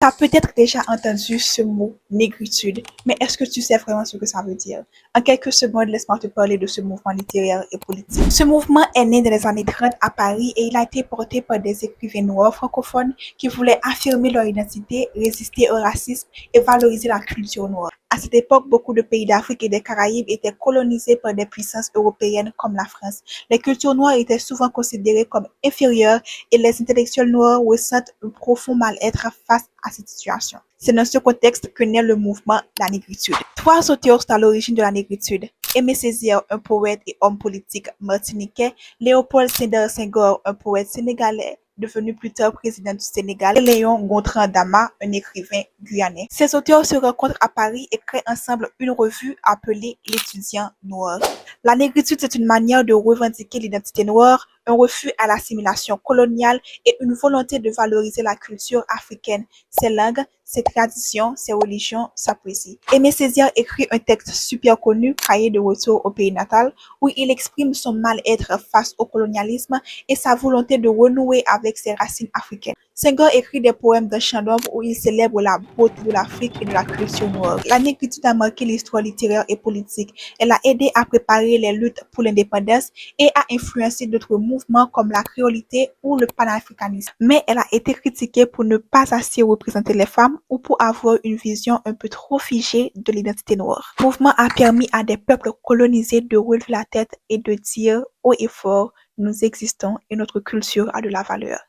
Tu as peut-être déjà entendu ce mot négritude, mais est-ce que tu sais vraiment ce que ça veut dire? En quelques secondes, laisse-moi te parler de ce mouvement littéraire et politique. Ce mouvement est né dans les années 30 à Paris et il a été porté par des écrivains noirs francophones qui voulaient affirmer leur identité, résister au racisme et valoriser la culture noire. À cette époque, beaucoup de pays d'Afrique et des Caraïbes étaient colonisés par des puissances européennes comme la France. Les cultures noires étaient souvent considérées comme inférieures et les intellectuels noirs ressentent un profond mal-être face à cette situation. C'est dans ce contexte que naît le mouvement La Négritude. Trois auteurs sont à l'origine de la négritude. Aimé Césaire, un poète et homme politique martiniquais, Léopold Sédar Senghor, un poète sénégalais, devenu plus tard président du Sénégal, et Léon Gontran Dama, un écrivain guyanais. Ces auteurs se rencontrent à Paris et créent ensemble une revue appelée L'Étudiant Noir. La négritude, c'est une manière de revendiquer l'identité noire, un refus à l'assimilation coloniale et une volonté de valoriser la culture africaine, ses langues, ses traditions, ses religions, sa poésie. Aimé Césaire écrit un texte super connu, Cahier de retour au pays natal, où il exprime son mal-être face au colonialisme et sa volonté de renouer avec ses racines africaines. Senghor écrit des poèmes de chant d'ombre où il célèbre la beauté de l'Afrique et de la culture noire. La négritude a marqué l'histoire littéraire et politique. Elle a aidé à préparer les luttes pour l'indépendance et a influencé d'autres mouvements comme la créolité ou le panafricanisme. Mais elle a été critiquée pour ne pas assez représenter les femmes ou pour avoir une vision un peu trop figée de l'identité noire. Le mouvement a permis à des peuples colonisés de relever la tête et de dire haut et fort, nous existons et notre culture a de la valeur.